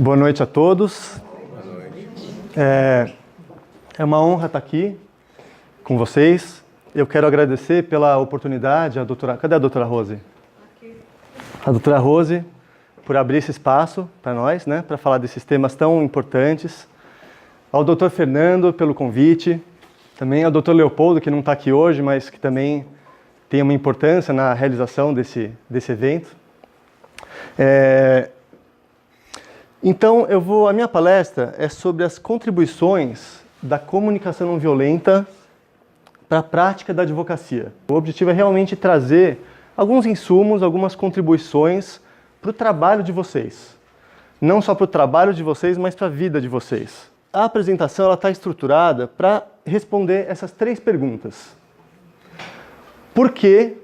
Boa noite a todos. É uma honra estar aqui com vocês. Eu quero agradecer pela oportunidade à doutora... Cadê a doutora Rose? Aqui. A doutora Rose, por abrir esse espaço para nós, né, para falar desses temas tão importantes. Ao doutor Fernando, pelo convite. Também ao doutor Leopoldo, que não está aqui hoje, mas que também tem uma importância na realização desse evento. Então, a minha palestra é sobre as contribuições da comunicação não violenta para a prática da advocacia. O objetivo é realmente trazer alguns insumos, algumas contribuições para o trabalho de vocês. Não só para o trabalho de vocês, mas para a vida de vocês. A apresentação está estruturada para responder essas 3 perguntas. Por que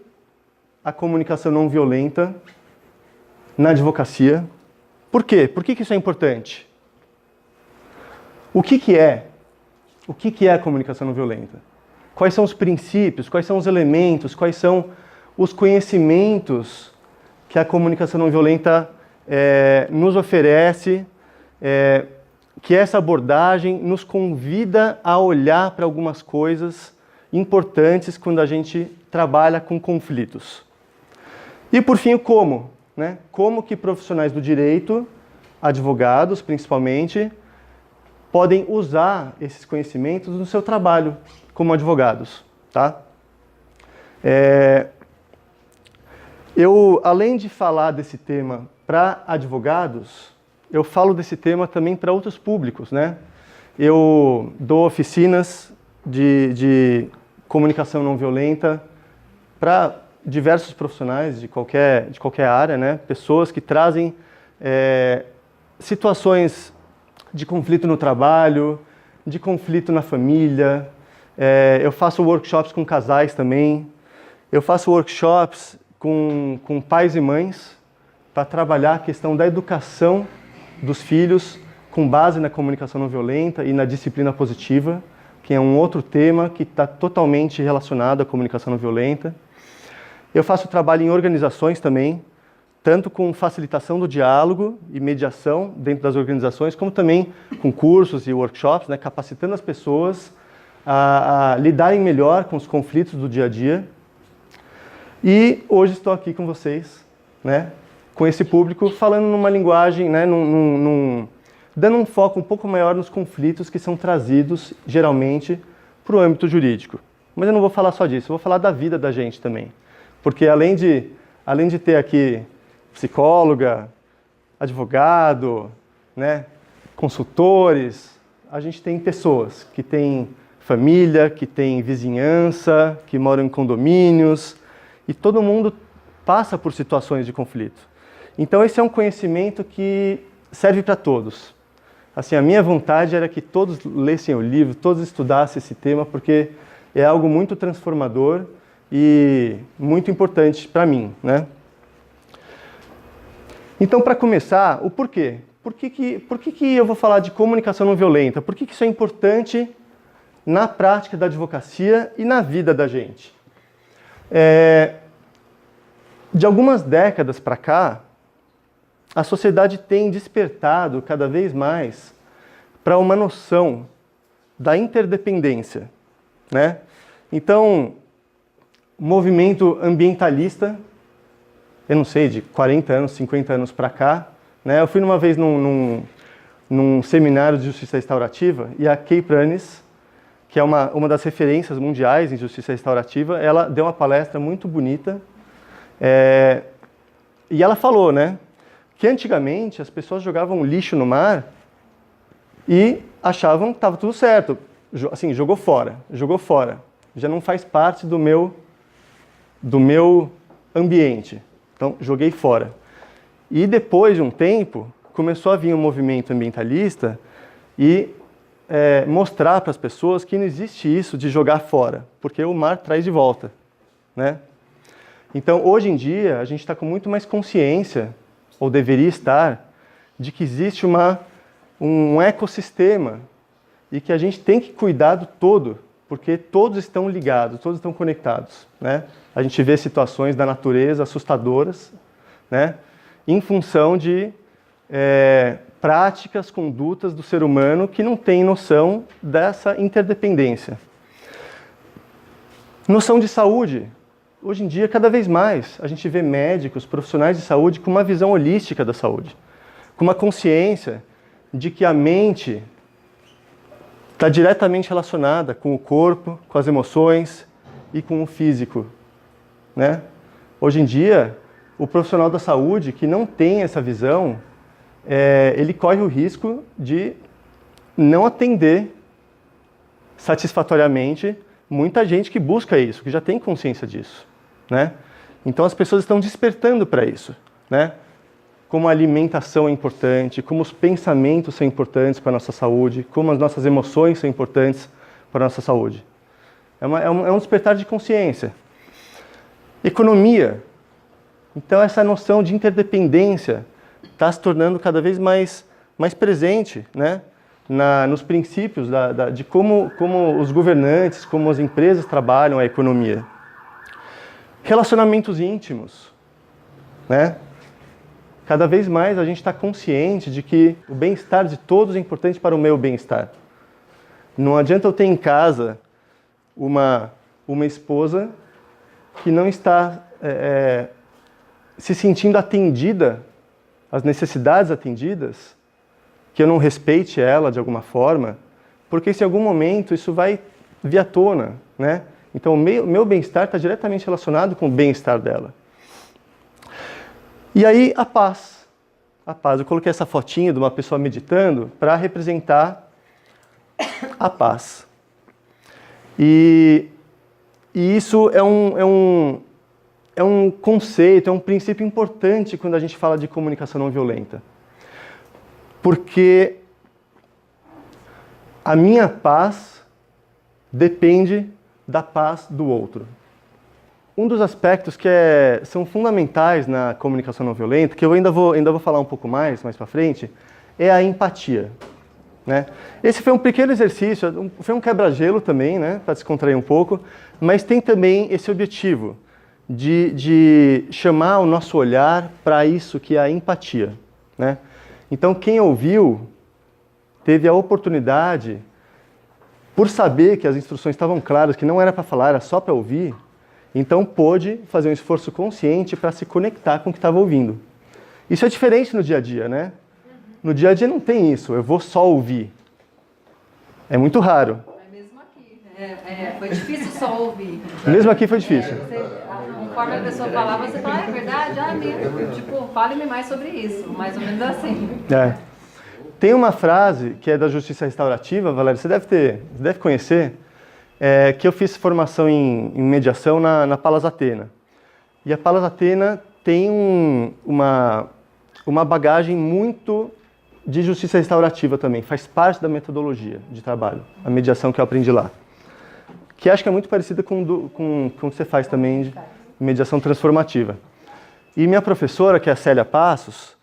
a comunicação não violenta na advocacia? Por quê? Por que isso é importante? O que é a comunicação não violenta? Quais são os princípios, quais são os elementos, quais são os conhecimentos que a comunicação não violenta nos oferece, que essa abordagem nos convida a olhar para algumas coisas importantes quando a gente trabalha com conflitos. E por fim, o como. Né? Como que profissionais do direito, advogados principalmente, podem usar esses conhecimentos no seu trabalho como advogados. Tá? Eu, além de falar desse tema para advogados, eu falo desse tema também para outros públicos. Né? Eu dou oficinas de comunicação não violenta para diversos profissionais de qualquer área, né? Pessoas que trazem situações de conflito no trabalho, de conflito na família. Eu faço workshops com casais também. Eu faço workshops com pais e mães para trabalhar a questão da educação dos filhos com base na comunicação não violenta e na disciplina positiva, que é um outro tema que está totalmente relacionado à comunicação não violenta. Eu faço trabalho em organizações também, tanto com facilitação do diálogo e mediação dentro das organizações, como também com cursos e workshops, né, capacitando as pessoas a lidarem melhor com os conflitos do dia a dia. E hoje estou aqui com vocês, né, com esse público, falando numa linguagem, né, dando um foco um pouco maior nos conflitos que são trazidos, geralmente, para o âmbito jurídico. Mas eu não vou falar só disso, eu vou falar da vida da gente também. Porque além de ter aqui psicóloga, advogado, né, consultores, a gente tem pessoas que têm família, que têm vizinhança, que moram em condomínios, e todo mundo passa por situações de conflito. Então esse é um conhecimento que serve para todos. Assim, a minha vontade era que todos lessem o livro, todos estudassem esse tema, porque é algo muito transformador e muito importante para mim, né? Então, para começar, o porquê? Por que eu vou falar de comunicação não violenta? Por que isso é importante na prática da advocacia e na vida da gente? De algumas décadas para cá, a sociedade tem despertado cada vez mais para uma noção da interdependência, né? Então, movimento ambientalista, eu não sei, de 40 anos, 50 anos para cá, né? Eu fui uma vez num seminário de justiça restaurativa e a Kay Pranis, que é uma das referências mundiais em justiça restaurativa, ela deu uma palestra muito bonita e ela falou, né, que antigamente as pessoas jogavam lixo no mar e achavam que estava tudo certo. Assim, jogou fora, já não faz parte do meu ambiente. Então, joguei fora. E depois de um tempo, começou a vir um movimento ambientalista e mostrar para as pessoas que não existe isso de jogar fora, porque o mar traz de volta, né? Então, hoje em dia, a gente está com muito mais consciência, ou deveria estar, de que existe um ecossistema e que a gente tem que cuidar do todo, porque todos estão ligados, todos estão conectados, né? A gente vê situações da natureza assustadoras, né? Em função de práticas, condutas do ser humano que não tem noção dessa interdependência. Noção de saúde. Hoje em dia, cada vez mais, a gente vê médicos, profissionais de saúde com uma visão holística da saúde, com uma consciência de que a mente está diretamente relacionada com o corpo, com as emoções e com o físico, né? Hoje em dia, o profissional da saúde que não tem essa visão, ele corre o risco de não atender satisfatoriamente muita gente que busca isso, que já tem consciência disso, né? Então as pessoas estão despertando para isso, né? Como a alimentação é importante, como os pensamentos são importantes para a nossa saúde, como as nossas emoções são importantes para a nossa saúde. É um despertar de consciência. Economia. Então essa noção de interdependência está se tornando cada vez mais presente, né? Nos princípios de como os governantes, como as empresas trabalham a economia. Relacionamentos íntimos, né? Cada vez mais a gente está consciente de que o bem-estar de todos é importante para o meu bem-estar. Não adianta eu ter em casa uma esposa que não está se sentindo atendida, as necessidades atendidas, que eu não respeite ela de alguma forma, porque se em algum momento isso vai vir à tona, né? Então o meu bem-estar está diretamente relacionado com o bem-estar dela. E aí a paz. A paz. Eu coloquei essa fotinha de uma pessoa meditando para representar a paz. E isso é um conceito, é um princípio importante quando a gente fala de comunicação não violenta. Porque a minha paz depende da paz do outro. Um dos aspectos que são fundamentais na comunicação não violenta, que eu ainda vou falar um pouco mais para frente, é a empatia, né? Esse foi um pequeno exercício, foi um quebra-gelo também, né, para descontrair um pouco, mas tem também esse objetivo de chamar o nosso olhar para isso que é a empatia, né? Então quem ouviu teve a oportunidade, por saber que as instruções estavam claras, que não era para falar, era só para ouvir, então pôde fazer um esforço consciente para se conectar com o que estava ouvindo. Isso é diferente no dia a dia, né? No dia a dia não tem isso, eu vou só ouvir. É muito raro. Mas mesmo aqui, foi difícil só ouvir. Mesmo aqui foi difícil. Conforme a pessoa falava, você fala, é verdade? Ah, mesmo. Tipo, fale-me mais sobre isso. Mais ou menos assim. Tem uma frase que é da justiça restaurativa, Valéria, você deve conhecer, que eu fiz formação em mediação na Palas Athena. E a Palas Athena tem uma bagagem muito de justiça restaurativa também, faz parte da metodologia de trabalho, a mediação que eu aprendi lá. Que acho que é muito parecida com o que você faz também de mediação transformativa. E minha professora, que é a Célia Passos,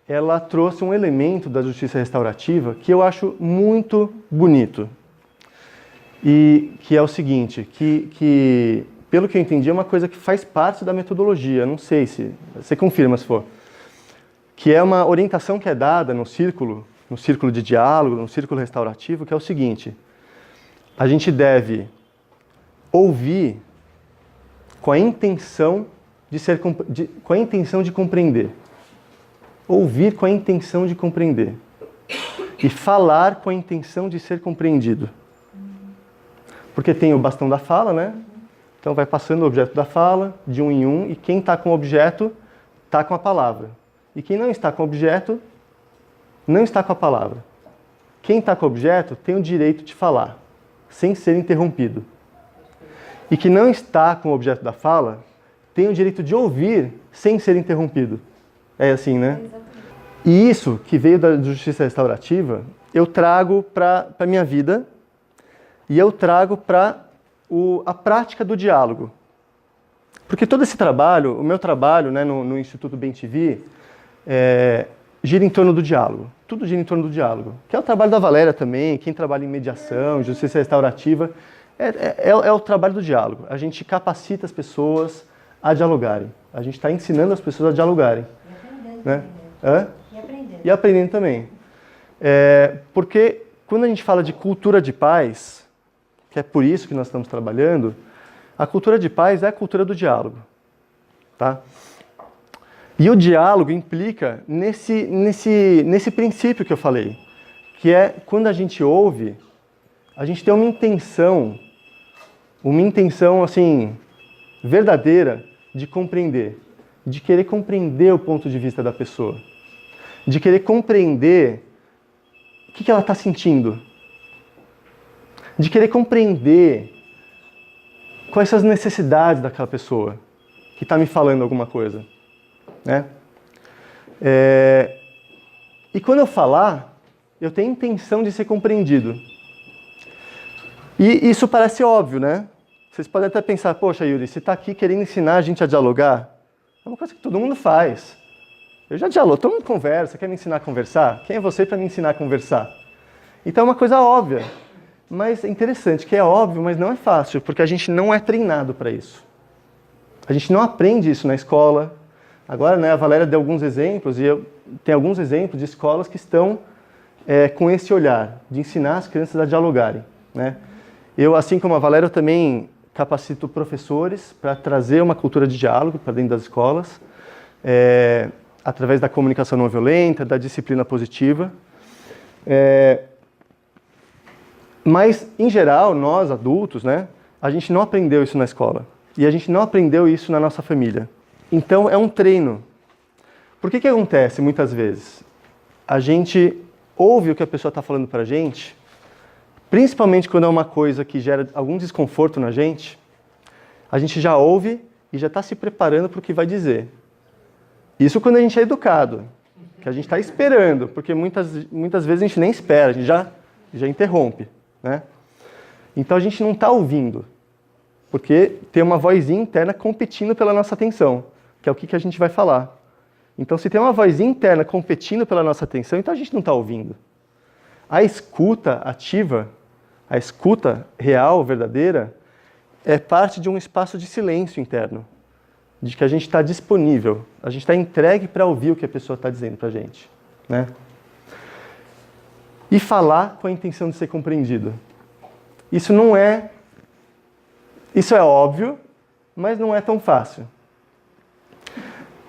ela trouxe um elemento da justiça restaurativa que eu acho muito bonito. E que é o seguinte, que pelo que eu entendi é uma coisa que faz parte da metodologia, não sei se você confirma se for, que é uma orientação que é dada no círculo de diálogo, no círculo restaurativo, que é o seguinte: a gente deve ouvir com a intenção de compreender. Ouvir com a intenção de compreender. E falar com a intenção de ser compreendido. Porque tem o bastão da fala, né? Então vai passando o objeto da fala, de um em um, e quem está com o objeto está com a palavra. E quem não está com o objeto, não está com a palavra. Quem está com o objeto tem o direito de falar, sem ser interrompido. E quem não está com o objeto da fala, tem o direito de ouvir, sem ser interrompido. É assim, né? E isso, que veio da justiça restaurativa, eu trago para a minha vida e eu trago para a prática do diálogo. Porque todo esse trabalho, o meu trabalho, né, no Instituto Bem-TV, gira em torno do diálogo. Tudo gira em torno do diálogo. Que é o trabalho da Valéria também, quem trabalha em mediação, justiça restaurativa, é o trabalho do diálogo. A gente capacita as pessoas a dialogarem. A gente está ensinando as pessoas a dialogarem. E aprendendo. Né? E aprendendo. E aprendendo também. Porque quando a gente fala de cultura de paz, que é por isso que nós estamos trabalhando, a cultura de paz é a cultura do diálogo. Tá? E o diálogo implica nesse princípio que eu falei, que é quando a gente ouve, a gente tem uma intenção assim, verdadeira de compreender, de querer compreender o ponto de vista da pessoa, de querer compreender o que ela está sentindo, de querer compreender quais são as necessidades daquela pessoa que está me falando alguma coisa, né? E quando eu falar, eu tenho a intenção de ser compreendido. E isso parece óbvio, né? Vocês podem até pensar, poxa, Yuri, você está aqui querendo ensinar a gente a dialogar? É uma coisa que todo mundo faz. Eu já dialogo, todo mundo conversa, quer me ensinar a conversar? Quem é você para me ensinar a conversar? Então é uma coisa óbvia. Mas é interessante que é óbvio, mas não é fácil, porque a gente não é treinado para isso. A gente não aprende isso na escola. Agora, né, a Valéria deu alguns exemplos, e eu tenho alguns exemplos de escolas que estão com esse olhar, de ensinar as crianças a dialogarem, né? Eu, assim como a Valéria, eu também capacito professores para trazer uma cultura de diálogo para dentro das escolas, através da comunicação não violenta, da disciplina positiva. Mas, em geral, nós, adultos, né, a gente não aprendeu isso na escola. E a gente não aprendeu isso na nossa família. Então, é um treino. Por que acontece, muitas vezes? A gente ouve o que a pessoa está falando para a gente, principalmente quando é uma coisa que gera algum desconforto na gente, a gente já ouve e já está se preparando para o que vai dizer. Isso quando a gente é educado, que a gente está esperando, porque muitas vezes a gente nem espera, a gente já interrompe, né? Então a gente não está ouvindo, porque tem uma vozinha interna competindo pela nossa atenção, que é o que a gente vai falar. Então se tem uma vozinha interna competindo pela nossa atenção, então a gente não está ouvindo. A escuta ativa, a escuta real, verdadeira, é parte de um espaço de silêncio interno, de que a gente está disponível, a gente está entregue para ouvir o que a pessoa está dizendo para a gente, né? E falar com a intenção de ser compreendido. Isso é óbvio, mas não é tão fácil.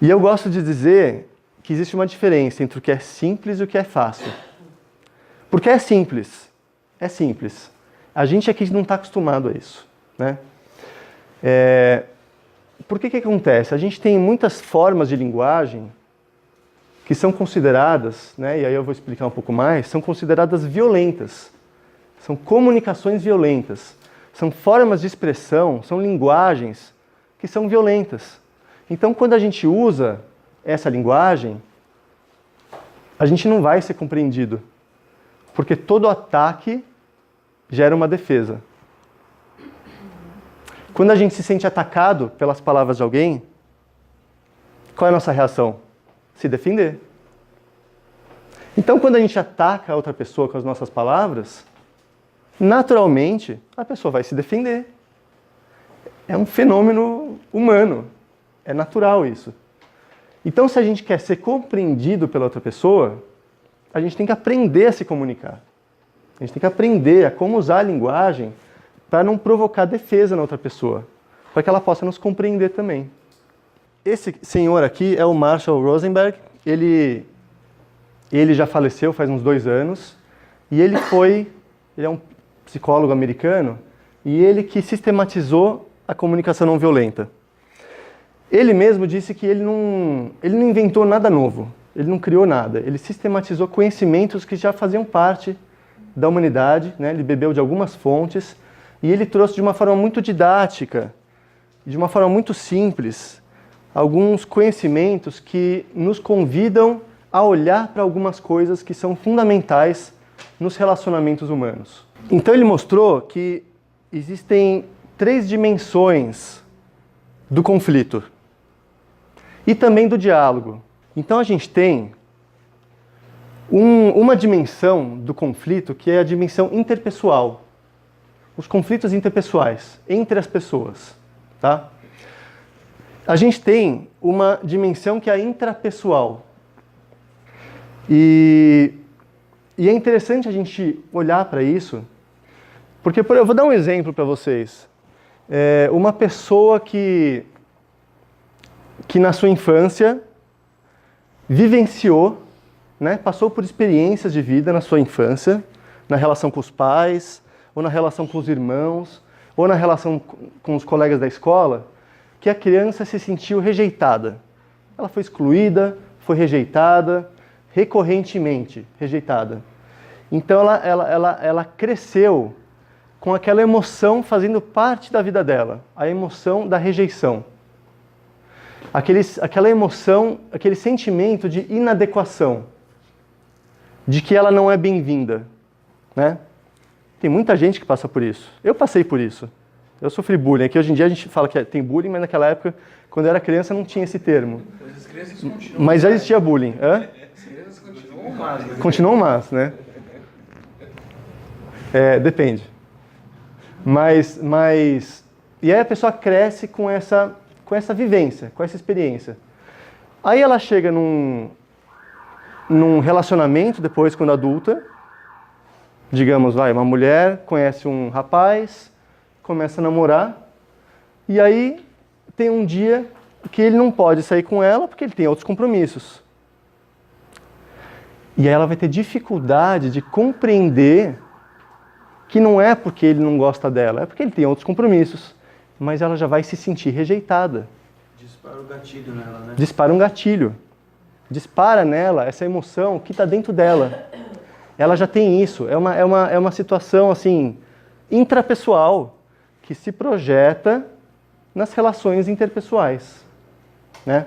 E eu gosto de dizer que existe uma diferença entre o que é simples e o que é fácil. Porque é simples. É simples. A gente aqui não está acostumado a isso, né? Por que acontece? A gente tem muitas formas de linguagem que são consideradas, né, e aí eu vou explicar um pouco mais, são consideradas violentas. São comunicações violentas. São formas de expressão, são linguagens que são violentas. Então, quando a gente usa essa linguagem, a gente não vai ser compreendido. Porque todo ataque gera uma defesa. Quando a gente se sente atacado pelas palavras de alguém, qual é a nossa reação? Se defender. Então, quando a gente ataca a outra pessoa com as nossas palavras, naturalmente, a pessoa vai se defender. É um fenômeno humano. É natural isso. Então, se a gente quer ser compreendido pela outra pessoa, a gente tem que aprender a se comunicar. A gente tem que aprender a como usar a linguagem para não provocar defesa na outra pessoa, para que ela possa nos compreender também. Esse senhor aqui é o Marshall Rosenberg. Ele já faleceu faz uns 2 anos, e ele é um psicólogo americano, e ele que sistematizou a comunicação não violenta. Ele mesmo disse que ele não inventou nada novo, ele não criou nada, ele sistematizou conhecimentos que já faziam parte da humanidade, né? Ele bebeu de algumas fontes, e ele trouxe de uma forma muito didática, de uma forma muito simples, alguns conhecimentos que nos convidam a olhar para algumas coisas que são fundamentais nos relacionamentos humanos. Então ele mostrou que existem 3 dimensões do conflito e também do diálogo. Então a gente tem uma dimensão do conflito que é a dimensão interpessoal. Os conflitos interpessoais entre as pessoas, tá? A gente tem uma dimensão que é a intrapessoal. E E é interessante a gente olhar para isso, porque eu vou dar um exemplo para vocês. Uma pessoa que na sua infância vivenciou, né, passou por experiências de vida na sua infância, na relação com os pais, ou na relação com os irmãos, ou na relação com os colegas da escola, que a criança se sentiu rejeitada. Ela foi excluída, foi rejeitada, recorrentemente rejeitada. Então ela cresceu com aquela emoção fazendo parte da vida dela, a emoção da rejeição. Aquela emoção, aquele sentimento de inadequação, de que ela não é bem-vinda, né? Tem muita gente que passa por isso. Eu passei por isso. Eu sofri bullying. Aqui hoje em dia a gente fala que tem bullying, mas naquela época, quando eu era criança, não tinha esse termo. As crianças continuam. Mas já existia bullying. Hã? As crianças continuam más, né? Continuam más, né? Depende. Mas... E aí a pessoa cresce com essa vivência, com essa experiência. Aí ela chega num relacionamento, depois, quando adulta. Digamos, uma mulher conhece um rapaz, começa a namorar, e aí tem um dia que ele não pode sair com ela porque ele tem outros compromissos. E aí ela vai ter dificuldade de compreender que não é porque ele não gosta dela, é porque ele tem outros compromissos. Mas ela já vai se sentir rejeitada. Dispara o gatilho nela, né? Dispara um gatilho. Dispara nela essa emoção que está dentro dela. Ela já tem isso. É uma situação assim intrapessoal que se projeta nas relações interpessoais, né?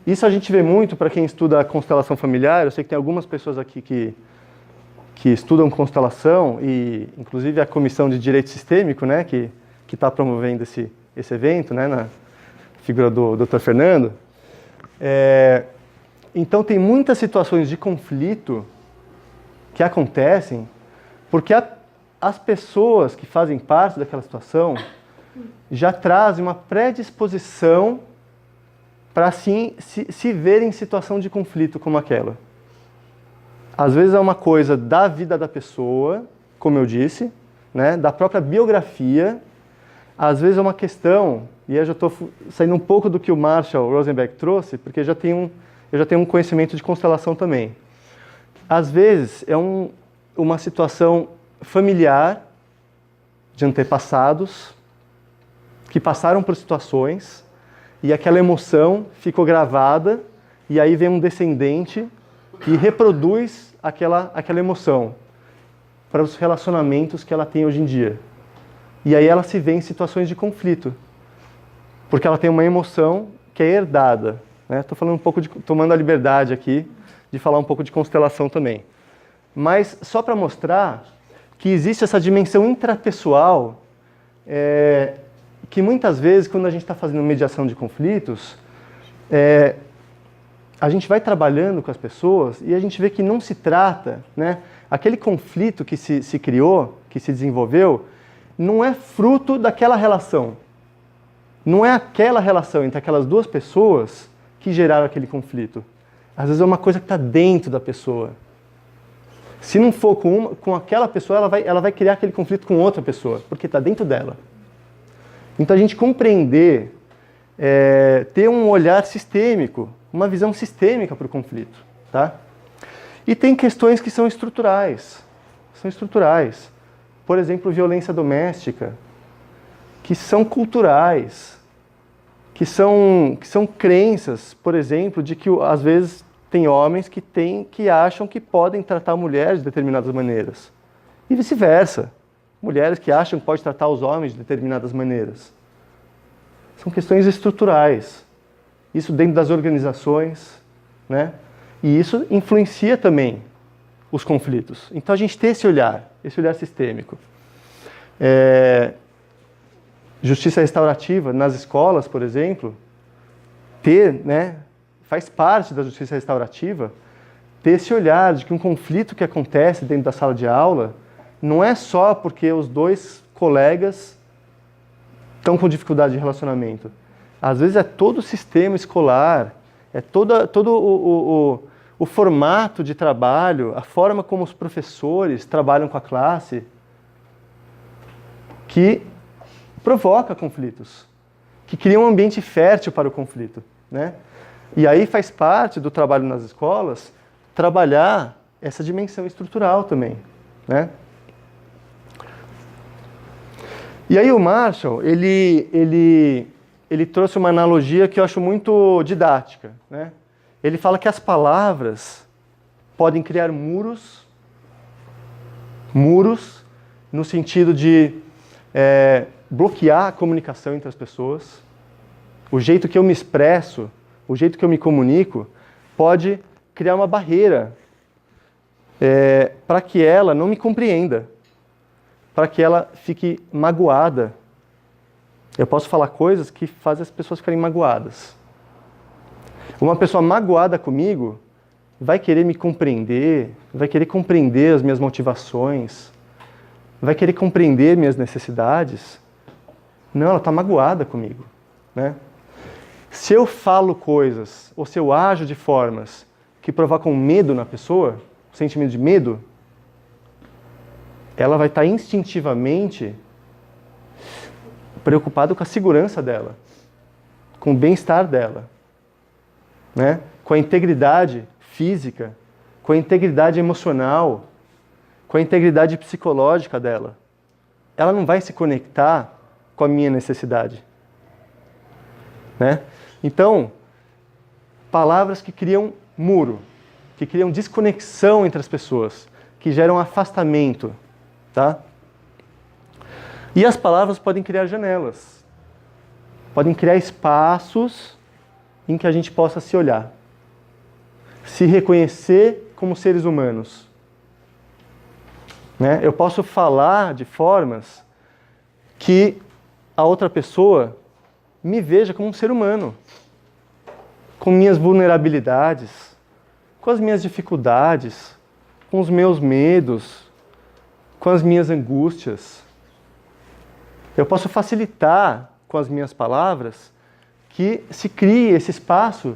Isso a gente vê muito para quem estuda a constelação familiar. Eu sei que tem algumas pessoas aqui que estudam constelação e, inclusive, a Comissão de Direito Sistêmico, né, que está promovendo esse evento, né, na figura do Dr. Fernando. Então, tem muitas situações de conflito que acontecem porque as pessoas que fazem parte daquela situação já trazem uma predisposição para, assim, se ver em situação de conflito como aquela. Às vezes é uma coisa da vida da pessoa, como eu disse, né, da própria biografia. Às vezes é uma questão, e eu já estou saindo um pouco do que o Marshall Rosenberg trouxe, porque eu já tenho um conhecimento de constelação também. Às vezes é uma situação familiar de antepassados que passaram por situações e aquela emoção ficou gravada e aí vem um descendente e reproduz aquela emoção para os relacionamentos que ela tem hoje em dia. E aí ela se vê em situações de conflito, porque ela tem uma emoção que é herdada. Estou falando um pouco tomando a liberdade aqui de falar um pouco de constelação também. Mas só para mostrar que existe essa dimensão intrapessoal que muitas vezes, quando a gente está fazendo mediação de conflitos, a gente vai trabalhando com as pessoas e a gente vê que não se trata, né? Aquele conflito que se criou, que se desenvolveu, não é fruto daquela relação. Não é aquela relação entre aquelas duas pessoas que geraram aquele conflito. Às vezes é uma coisa que está dentro da pessoa. Se não for com aquela pessoa, ela vai criar aquele conflito com outra pessoa, porque está dentro dela. Então a gente compreender, ter um olhar sistêmico, uma visão sistêmica para o conflito, tá? E tem questões que são estruturais. Por exemplo, violência doméstica, que são culturais, que são crenças, por exemplo, de que às vezes tem homens que acham que podem tratar mulheres de determinadas maneiras. E vice-versa. Mulheres que acham que podem tratar os homens de determinadas maneiras. São questões estruturais. Isso dentro das organizações, né? E isso influencia também os conflitos. Então a gente tem esse olhar sistêmico. Justiça restaurativa nas escolas, por exemplo, faz parte da justiça restaurativa ter esse olhar de que um conflito que acontece dentro da sala de aula não é só porque os dois colegas estão com dificuldade de relacionamento. Às vezes é todo o sistema escolar, é todo o formato de trabalho, a forma como os professores trabalham com a classe, que provoca conflitos, que cria um ambiente fértil para o conflito, né? E aí faz parte do trabalho nas escolas trabalhar essa dimensão estrutural também, né? E aí o Marshall, ele trouxe uma analogia que eu acho muito didática, né? Ele fala que as palavras podem criar muros no sentido de bloquear a comunicação entre as pessoas. O jeito que eu me expresso, o jeito que eu me comunico, pode criar uma barreira para que ela não me compreenda, para que ela fique magoada. Eu posso falar coisas que fazem as pessoas ficarem magoadas. Uma pessoa magoada comigo vai querer me compreender, vai querer compreender as minhas motivações, vai querer compreender minhas necessidades. Não, ela está magoada comigo, né? Se eu falo coisas, ou se eu ajo de formas que provocam medo na pessoa, sentimento de medo, ela vai estar instintivamente preocupada com a segurança dela, com o bem-estar dela, né? Com a integridade física, com a integridade emocional, com a integridade psicológica dela. Ela não vai se conectar com a minha necessidade, né? Então, palavras que criam muro, que criam desconexão entre as pessoas, que geram afastamento, tá? E as palavras podem criar janelas, podem criar espaços em que a gente possa se olhar, se reconhecer como seres humanos, né? Eu posso falar de formas que a outra pessoa me veja como um ser humano, com minhas vulnerabilidades, com as minhas dificuldades, com os meus medos, com as minhas angústias. Eu posso facilitar com as minhas palavras que se crie esse espaço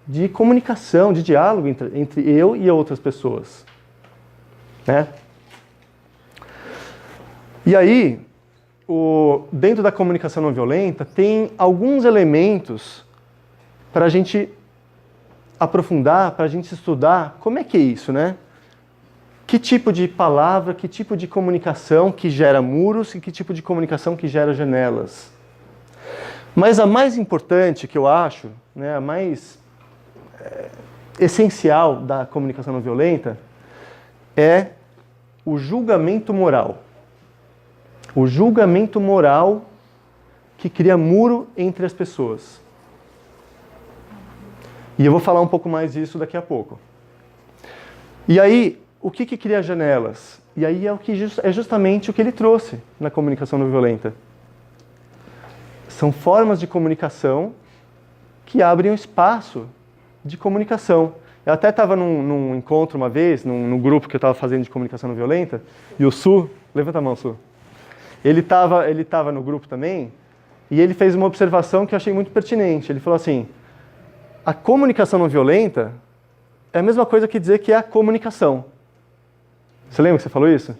de comunicação, de diálogo entre eu e outras pessoas, né? E aí, dentro da comunicação não violenta, tem alguns elementos para a gente aprofundar, para a gente estudar como é que é isso, né? Que tipo de palavra, que tipo de comunicação que gera muros e que tipo de comunicação que gera janelas. Mas a mais importante que eu acho, né, a mais essencial da comunicação não violenta é o julgamento moral. O julgamento moral que cria muro entre as pessoas. E eu vou falar um pouco mais disso daqui a pouco. E aí, o que cria janelas? E aí é justamente o que ele trouxe na comunicação não violenta. São formas de comunicação que abrem um espaço de comunicação. Eu até estava num encontro uma vez, num grupo que eu estava fazendo de comunicação não violenta, e o Su, levanta a mão, Su. Ele estava no grupo também, e ele fez uma observação que eu achei muito pertinente. Ele falou assim, a comunicação não violenta é a mesma coisa que dizer que é a comunicação. Você lembra que você falou isso?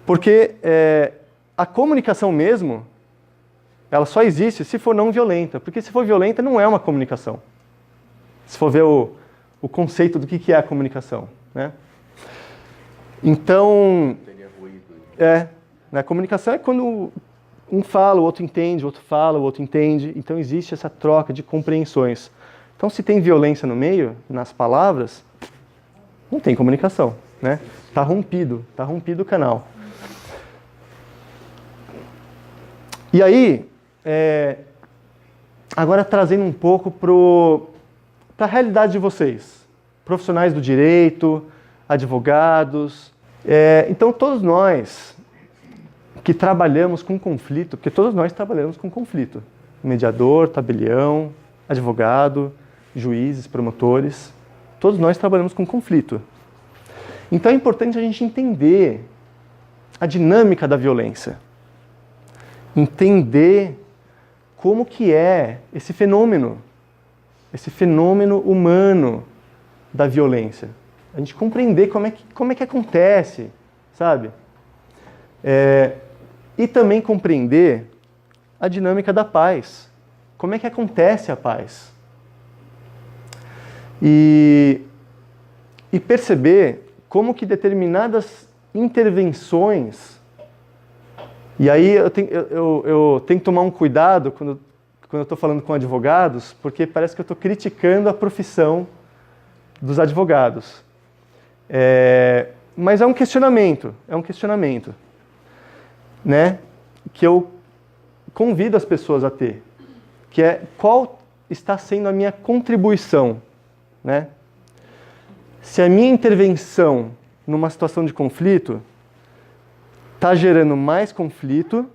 Porque a comunicação mesmo, ela só existe se for não violenta. Porque se for violenta, não é uma comunicação. Se for ver o conceito do que é a comunicação, né? Então, a comunicação é quando um fala, o outro entende, o outro fala, o outro entende. Então existe essa troca de compreensões. Então se tem violência no meio, nas palavras, não tem comunicação, né? Tá rompido o canal. E aí, agora trazendo um pouco para a realidade de vocês, profissionais do direito, advogados. Então todos nós que trabalhamos com conflito, porque todos nós trabalhamos com conflito, mediador, tabelião, advogado, juízes, promotores, todos nós trabalhamos com conflito. Então é importante a gente entender a dinâmica da violência, entender como que é esse fenômeno humano da violência. A gente compreender como é que acontece, sabe? E também compreender a dinâmica da paz. Como é que acontece a paz? E perceber como que determinadas intervenções... E aí eu tenho que tomar um cuidado quando eu estou falando com advogados, porque parece que eu estou criticando a profissão dos advogados. Mas é um questionamento, né? Que eu convido as pessoas a ter, que é qual está sendo a minha contribuição, né? Se a minha intervenção numa situação de conflito está gerando mais conflito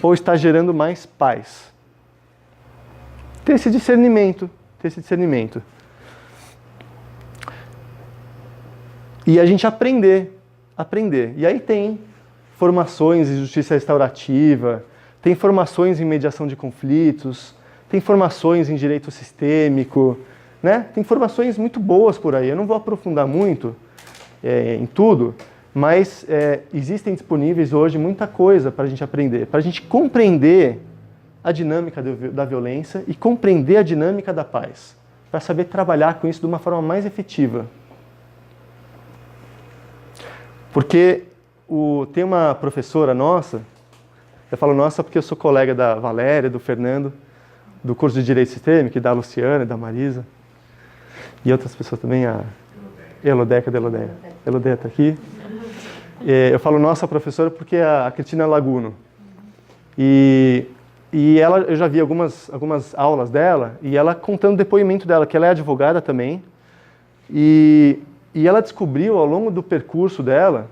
ou está gerando mais paz. Ter esse discernimento. E a gente aprender. E aí tem formações em justiça restaurativa, tem formações em mediação de conflitos, tem formações em direito sistêmico, né? Tem formações muito boas por aí. Eu não vou aprofundar muito em tudo, mas existem disponíveis hoje muita coisa para a gente aprender, para a gente compreender a dinâmica da violência e compreender a dinâmica da paz, para saber trabalhar com isso de uma forma mais efetiva. Porque tem uma professora nossa, eu falo nossa porque eu sou colega da Valéria, do Fernando, do curso de Direito Sistêmico, e da Luciana, e da Marisa, e outras pessoas também, a Elodeia está aqui. Eu falo nossa professora porque é a Cristina Laguno. E eu já vi algumas aulas dela, e ela contando o depoimento dela, que ela é advogada também, e ela descobriu ao longo do percurso dela,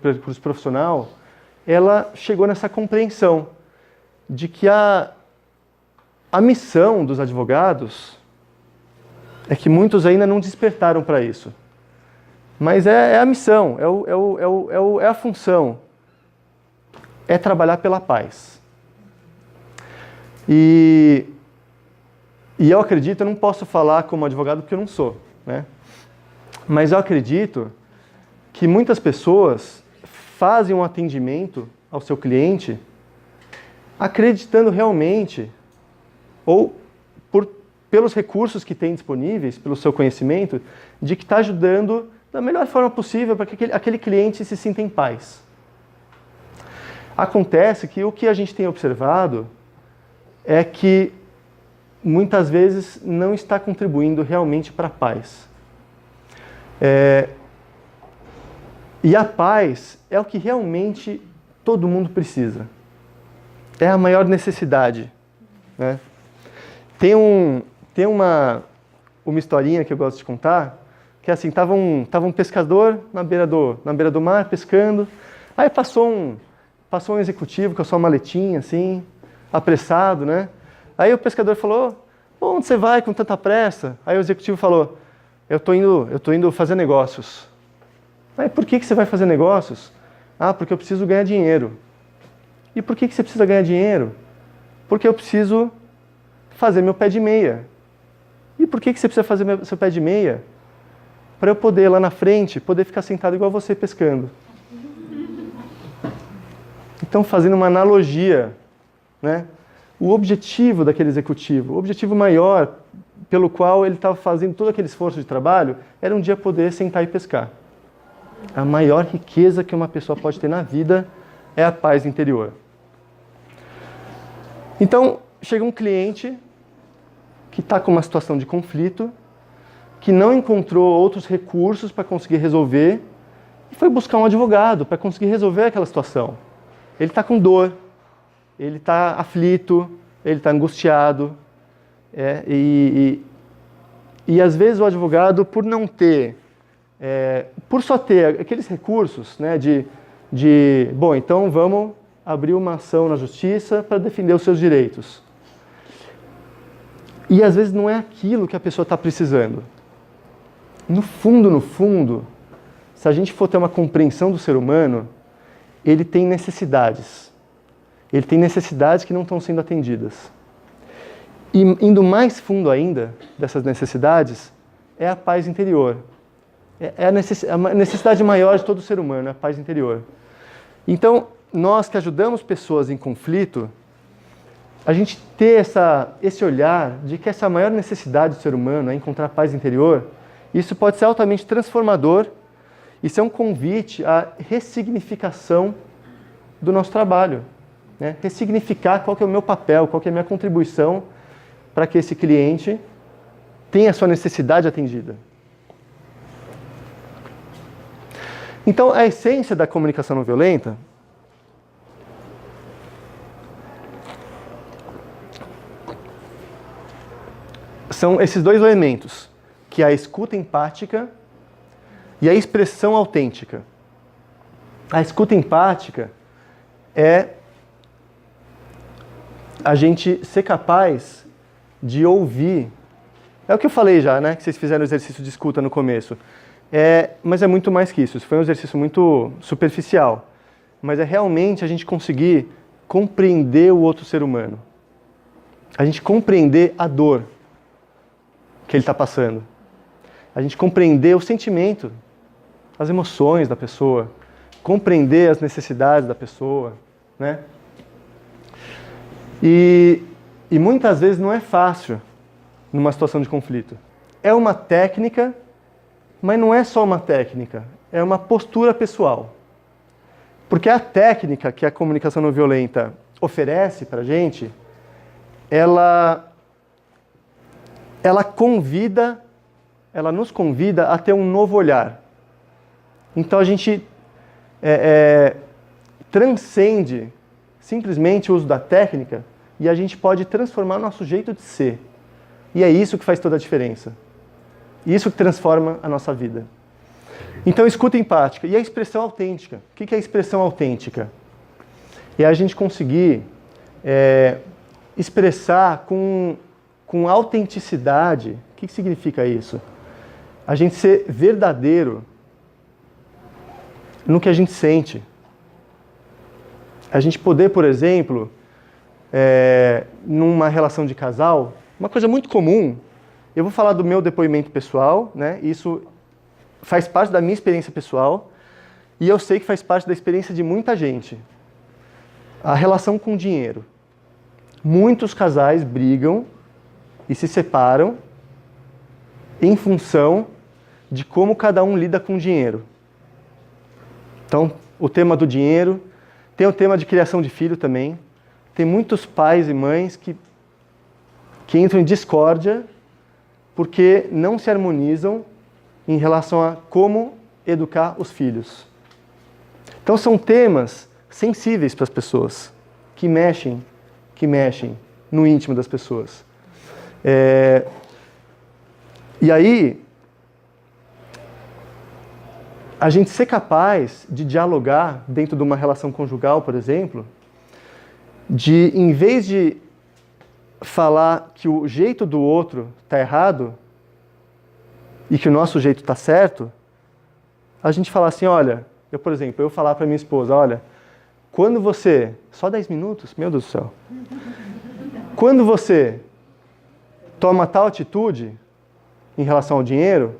percurso profissional, ela chegou nessa compreensão de que a missão dos advogados é que muitos ainda não despertaram para isso. Mas é a missão, é a função, é trabalhar pela paz. E eu acredito, eu não posso falar como advogado porque eu não sou, né? Mas eu acredito que muitas pessoas fazem um atendimento ao seu cliente acreditando realmente, ou pelos recursos que tem disponíveis, pelo seu conhecimento, de que está ajudando da melhor forma possível para que aquele cliente se sinta em paz. Acontece que o que a gente tem observado é que muitas vezes não está contribuindo realmente para a paz. E a paz é o que realmente todo mundo precisa. É a maior necessidade, né? Tem uma historinha que eu gosto de contar, que é assim, tava um pescador na beira do mar, pescando, aí passou um executivo com a sua maletinha, assim, apressado, né? Aí o pescador falou, onde você vai com tanta pressa? Aí o executivo falou, eu tô indo fazer negócios. Aí por que você vai fazer negócios? Ah, porque eu preciso ganhar dinheiro. E por que você precisa ganhar dinheiro? Porque eu preciso fazer meu pé de meia. E por que você precisa fazer seu pé de meia? Para eu poder, lá na frente, poder ficar sentado igual você pescando. Então, fazendo uma analogia, né? O objetivo daquele executivo, o objetivo maior pelo qual ele estava fazendo todo aquele esforço de trabalho, era um dia poder sentar e pescar. A maior riqueza que uma pessoa pode ter na vida é a paz interior. Então, chega um cliente que está com uma situação de conflito, que não encontrou outros recursos para conseguir resolver, e foi buscar um advogado para conseguir resolver aquela situação. Ele está com dor, ele está aflito, ele está angustiado, e às vezes o advogado, por não ter, por só ter aqueles recursos, né, bom, então vamos abrir uma ação na justiça para defender os seus direitos. E às vezes não é aquilo que a pessoa está precisando. No fundo, se a gente for ter uma compreensão do ser humano, ele tem necessidades. Ele tem necessidades que não estão sendo atendidas. E indo mais fundo ainda dessas necessidades, é a paz interior. É a necessidade maior de todo ser humano, é a paz interior. Então, nós que ajudamos pessoas em conflito, a gente ter esse olhar de que essa maior necessidade do ser humano é encontrar paz interior, isso pode ser altamente transformador. Isso é um convite à ressignificação do nosso trabalho. Né? Ressignificar qual que é o meu papel, qual que é a minha contribuição para que esse cliente tenha a sua necessidade atendida. Então, a essência da comunicação não violenta são esses dois elementos, que é a escuta empática e a expressão autêntica. A escuta empática é a gente ser capaz de ouvir. É o que eu falei já, né? Que vocês fizeram o exercício de escuta no começo. Mas é muito mais que isso. Isso foi um exercício muito superficial. Mas é realmente a gente conseguir compreender o outro ser humano. A gente compreender a dor que ele está passando. A gente compreender o sentimento, as emoções da pessoa. Compreender as necessidades da pessoa, né? E muitas vezes não é fácil numa situação de conflito. É uma técnica, mas não é só uma técnica, é uma postura pessoal. Porque a técnica que a comunicação não violenta oferece para a gente, ela nos convida a ter um novo olhar. Então a gente transcende simplesmente o uso da técnica e a gente pode transformar nosso jeito de ser. E é isso que faz toda a diferença. Isso que transforma a nossa vida. Então, escuta empática. E a expressão autêntica. O que é a expressão autêntica? É a gente conseguir expressar com autenticidade. O que significa isso? A gente ser verdadeiro no que a gente sente. A gente poder, por exemplo, numa relação de casal, uma coisa muito comum, eu vou falar do meu depoimento pessoal, né? Isso faz parte da minha experiência pessoal e eu sei que faz parte da experiência de muita gente. A relação com o dinheiro. Muitos casais brigam e se separam em função de como cada um lida com o dinheiro. Então, o tema do dinheiro, tem o tema de criação de filho também. Tem muitos pais e mães que entram em discórdia porque não se harmonizam em relação a como educar os filhos. Então são temas sensíveis para as pessoas, que mexem no íntimo das pessoas. E aí, a gente ser capaz de dialogar dentro de uma relação conjugal, por exemplo, de, em vez de falar que o jeito do outro está errado e que o nosso jeito está certo, a gente falar assim, olha, por exemplo, eu falar para minha esposa, olha, quando você... Só 10 minutos? Meu Deus do céu. Quando você toma tal atitude em relação ao dinheiro,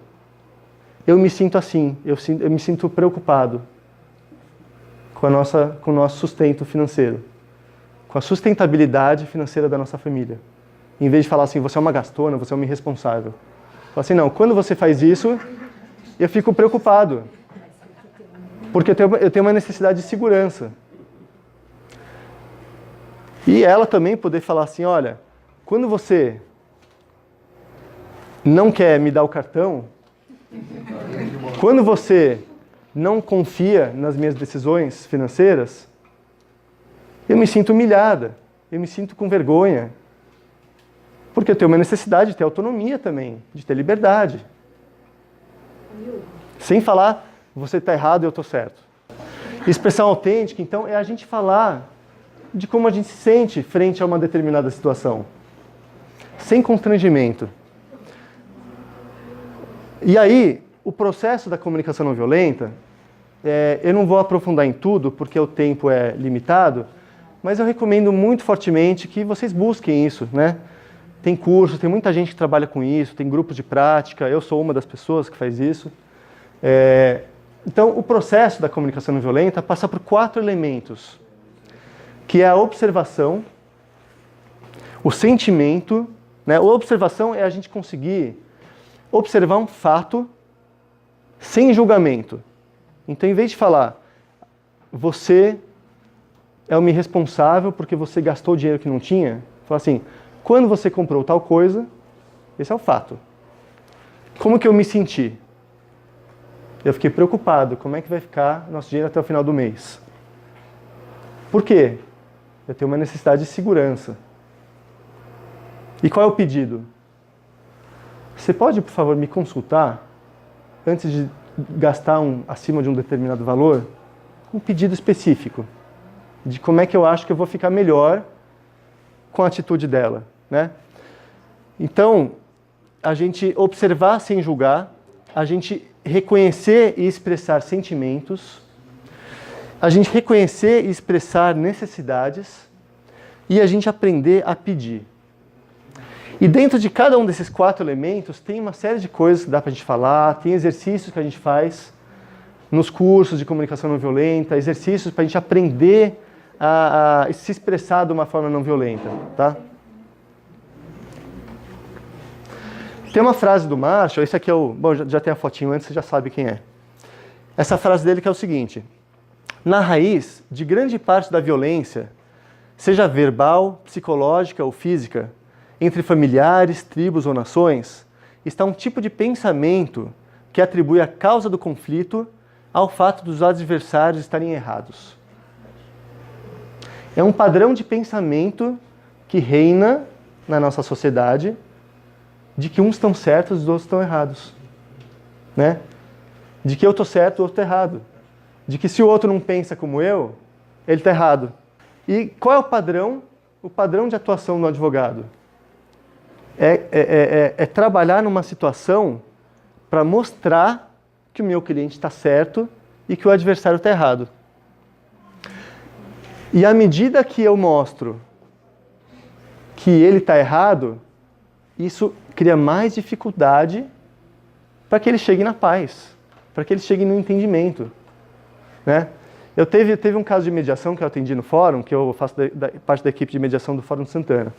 eu me sinto assim, eu me sinto preocupado com o nosso sustento financeiro, com a sustentabilidade financeira da nossa família. Em vez de falar assim, você é uma gastona, você é uma irresponsável. Fala assim, não, quando você faz isso, eu fico preocupado, porque eu tenho uma necessidade de segurança. E ela também poder falar assim, olha, quando você não quer me dar o cartão, quando você não confia nas minhas decisões financeiras, eu me sinto humilhada, eu me sinto com vergonha, porque eu tenho uma necessidade de ter autonomia também, de ter liberdade. Sem falar, você está errado e eu estou certo. Expressão autêntica, então, é a gente falar de como a gente se sente frente a uma determinada situação, sem constrangimento. E aí, o processo da comunicação não violenta, eu não vou aprofundar em tudo, porque o tempo é limitado, mas eu recomendo muito fortemente que vocês busquem isso, né? Tem cursos, tem muita gente que trabalha com isso, tem grupos de prática, eu sou uma das pessoas que faz isso. Então, o processo da comunicação não violenta passa por 4 elementos, que é a observação, o sentimento, né? A observação é a gente conseguir observar um fato sem julgamento. Então, em vez de falar, você é um irresponsável porque você gastou dinheiro que não tinha, fala assim, quando você comprou tal coisa, esse é o fato. Como que eu me senti? Eu fiquei preocupado, como é que vai ficar nosso dinheiro até o final do mês? Por quê? Eu tenho uma necessidade de segurança. E qual é o pedido? Você pode, por favor, me consultar, antes de gastar acima de um determinado valor, um pedido específico de como é que eu acho que eu vou ficar melhor com a atitude dela, né? Então, a gente observar sem julgar, a gente reconhecer e expressar sentimentos, a gente reconhecer e expressar necessidades e a gente aprender a pedir. E dentro de cada um desses 4 elementos tem uma série de coisas que dá pra gente falar, tem exercícios que a gente faz nos cursos de comunicação não violenta, exercícios para a gente aprender a se expressar de uma forma não violenta, tá? Tem uma frase do Marshall, esse aqui é o... Bom, já tem a fotinho antes, você já sabe quem é. Essa frase dele que é o seguinte: na raiz de grande parte da violência, seja verbal, psicológica ou física, entre familiares, tribos ou nações, está um tipo de pensamento que atribui a causa do conflito ao fato dos adversários estarem errados. É um padrão de pensamento que reina na nossa sociedade de que uns estão certos e os outros estão errados, né? De que eu estou certo e o outro está errado. De que se o outro não pensa como eu, ele está errado. E qual é o padrão? O padrão de atuação do advogado é trabalhar numa situação para mostrar que o meu cliente está certo e que o adversário está errado. E à medida que eu mostro que ele está errado, isso cria mais dificuldade para que ele chegue na paz, para que ele chegue no entendimento, né? Teve um caso de mediação que eu atendi no fórum, que eu faço parte da equipe de mediação do Fórum de Santana.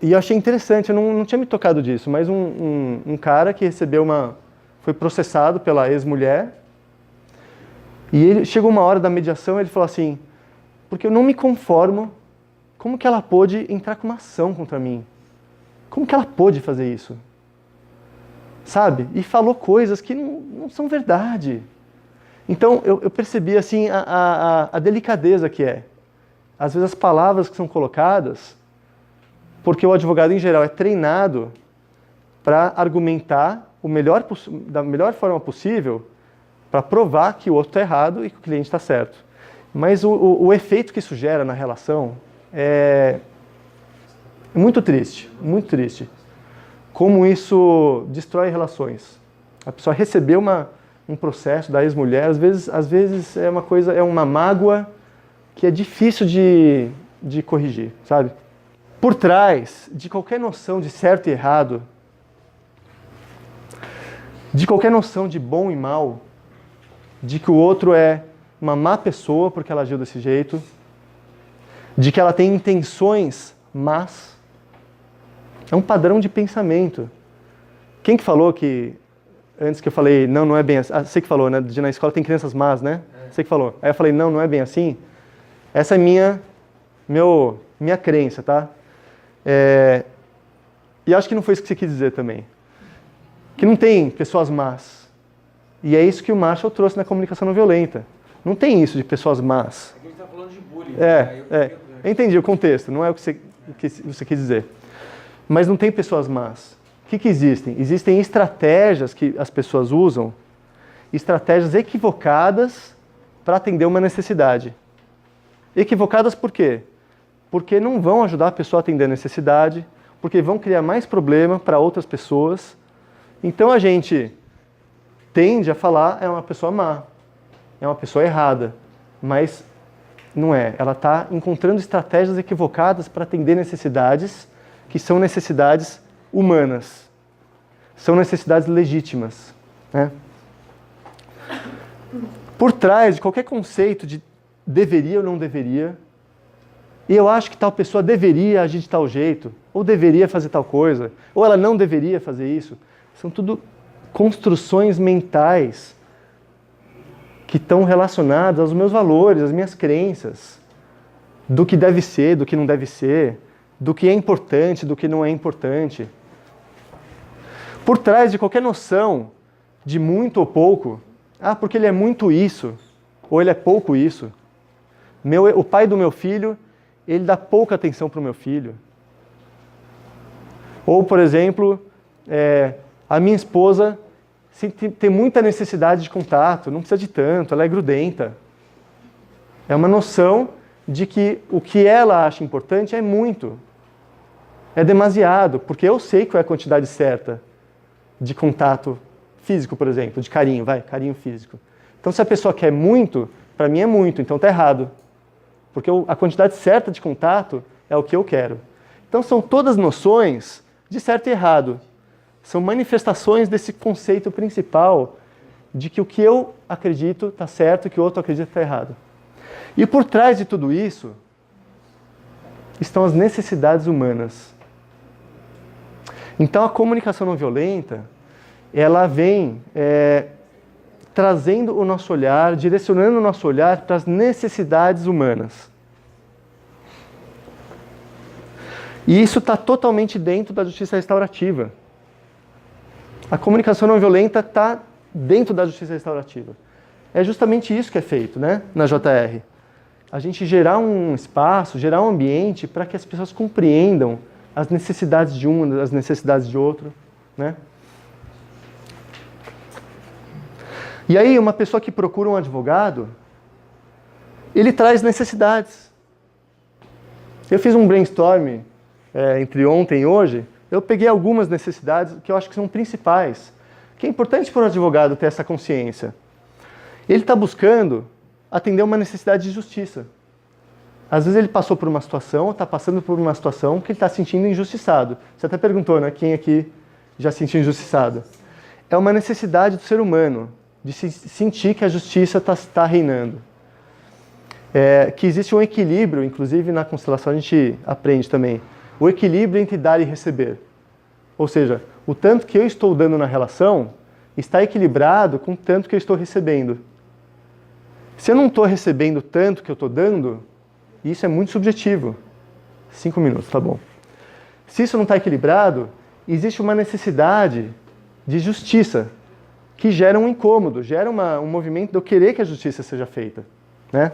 E eu achei interessante, eu não tinha me tocado disso, mas um cara que foi processado pela ex-mulher, e ele chegou uma hora da mediação, ele falou assim, porque eu não me conformo, como que ela pôde entrar com uma ação contra mim? Como que ela pôde fazer isso? Sabe? E falou coisas que não são verdade. Então, eu percebi assim a delicadeza que é. Às vezes as palavras que são colocadas, porque o advogado em geral é treinado para argumentar da melhor forma possível para provar que o outro está errado e que o cliente está certo. Mas o efeito que isso gera na relação é muito triste, muito triste. Como isso destrói relações. A pessoa recebeu um processo da ex-mulher, às vezes é uma mágoa que é difícil de corrigir, sabe? Por trás de qualquer noção de certo e errado, de qualquer noção de bom e mal, de que o outro é uma má pessoa porque ela agiu desse jeito, de que ela tem intenções más, é um padrão de pensamento. Quem que falou que, antes que eu falei, não é bem assim, você que falou, né, de na escola tem crianças más, né? Você que falou. Aí eu falei, não é bem assim. Essa é minha crença, tá? E acho que não foi isso que você quis dizer também. Que não tem pessoas más. E é isso que o Marshall trouxe na comunicação não violenta. Não tem isso de pessoas más. Aqui a gente está falando de bullying. Eu entendi o contexto, não é o que você quis dizer. Mas não tem pessoas más. O que existem? Existem estratégias que as pessoas usam, estratégias equivocadas para atender uma necessidade. Equivocadas por quê? Porque não vão ajudar a pessoa a atender a necessidade, porque vão criar mais problema para outras pessoas. Então a gente tende a falar, é uma pessoa má, é uma pessoa errada, mas não é. Ela está encontrando estratégias equivocadas para atender necessidades que são necessidades humanas, são necessidades legítimas, né? Por trás de qualquer conceito de deveria ou não deveria, e eu acho que tal pessoa deveria agir de tal jeito, ou deveria fazer tal coisa, ou ela não deveria fazer isso, são tudo construções mentais que estão relacionadas aos meus valores, às minhas crenças, do que deve ser, do que não deve ser, do que é importante, do que não é importante. Por trás de qualquer noção de muito ou pouco, porque ele é muito isso, ou ele é pouco isso. O pai do meu filho, ele dá pouca atenção para o meu filho. Ou, por exemplo, a minha esposa tem muita necessidade de contato, não precisa de tanto, ela é grudenta. É uma noção de que o que ela acha importante é muito. É demasiado, porque eu sei qual é a quantidade certa de contato físico, por exemplo, de carinho, carinho físico. Então, se a pessoa quer muito, para mim é muito, então está errado. Porque a quantidade certa de contato é o que eu quero. Então, são todas noções de certo e errado. São manifestações desse conceito principal de que o que eu acredito está certo e o que o outro acredita está errado. E por trás de tudo isso estão as necessidades humanas. Então, a comunicação não violenta, ela vem trazendo o nosso olhar, direcionando o nosso olhar para as necessidades humanas. E isso está totalmente dentro da justiça restaurativa. A comunicação não violenta está dentro da justiça restaurativa. É justamente isso que é feito, né, na JR. A gente gerar um espaço, gerar um ambiente para que as pessoas compreendam as necessidades de um, as necessidades de outro, né? E aí, uma pessoa que procura um advogado, ele traz necessidades. Eu fiz um brainstorm entre ontem e hoje, eu peguei algumas necessidades que eu acho que são principais, que é importante para o advogado ter essa consciência. Ele está buscando atender uma necessidade de justiça. Às vezes ele passou por uma situação, ou está passando por uma situação que ele está se sentindo injustiçado. Você até perguntou, né? Quem aqui já se sentiu injustiçado? É uma necessidade do ser humano, de se sentir que a justiça está reinando. Que existe um equilíbrio, inclusive na constelação a gente aprende também, o equilíbrio entre dar e receber. Ou seja, o tanto que eu estou dando na relação está equilibrado com o tanto que eu estou recebendo. Se eu não estou recebendo tanto que eu estou dando, isso é muito subjetivo. 5 minutos, tá bom. Se isso não está equilibrado, existe uma necessidade de justiça, que gera um incômodo, gera um movimento de eu querer que a justiça seja feita, né?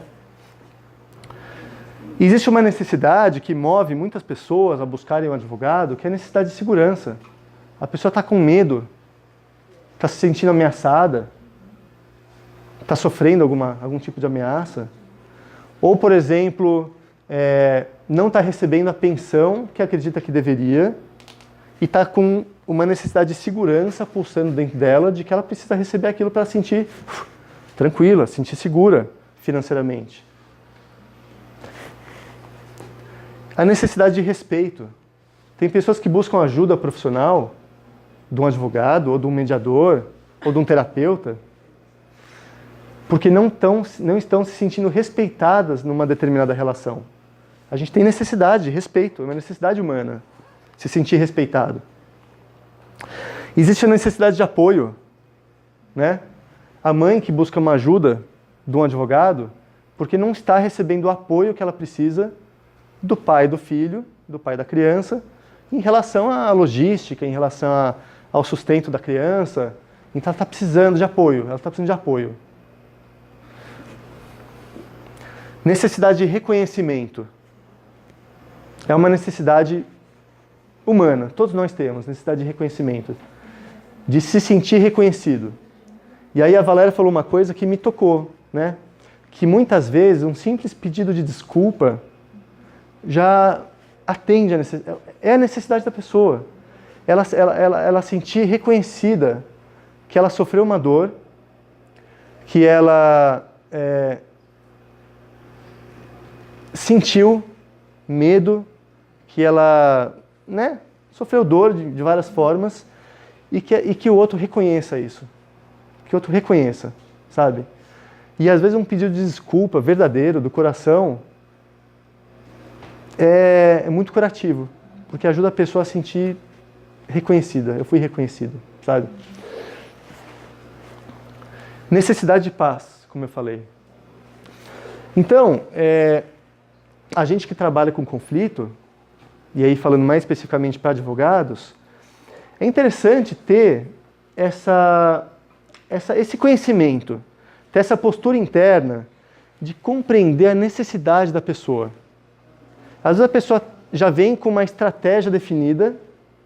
Existe uma necessidade que move muitas pessoas a buscarem um advogado, que é a necessidade de segurança. A pessoa está com medo, está se sentindo ameaçada, está sofrendo algum tipo de ameaça. Ou, por exemplo, não está recebendo a pensão que acredita que deveria e está com uma necessidade de segurança pulsando dentro dela de que ela precisa receber aquilo para se sentir tranquila, se sentir segura financeiramente. A necessidade de respeito. Tem pessoas que buscam ajuda profissional de um advogado, ou de um mediador, ou de um terapeuta, porque não estão se sentindo respeitadas numa determinada relação. A gente tem necessidade de respeito, é uma necessidade humana, se sentir respeitado. Existe a necessidade de apoio, né? A mãe que busca uma ajuda de um advogado, porque não está recebendo o apoio que ela precisa do pai do filho, do pai da criança, em relação à logística, em relação ao sustento da criança. Então ela está precisando de apoio, Necessidade de reconhecimento. É uma necessidade humana, todos nós temos necessidade de reconhecimento, de se sentir reconhecido. E aí a Valéria falou uma coisa que me tocou, né? Que muitas vezes um simples pedido de desculpa já atende a necessidade da pessoa. Ela sentir reconhecida que ela sofreu uma dor, que ela sentiu medo, que ela né, sofreu dor de várias formas e que o outro reconheça isso. Que o outro reconheça, sabe? E às vezes um pedido de desculpa verdadeiro, do coração, é muito curativo, porque ajuda a pessoa a sentir reconhecida. Eu fui reconhecido, sabe? Necessidade de paz, como eu falei. Então, a gente que trabalha com conflito, e aí falando mais especificamente para advogados, é interessante ter esse conhecimento, ter essa postura interna de compreender a necessidade da pessoa. Às vezes a pessoa já vem com uma estratégia definida.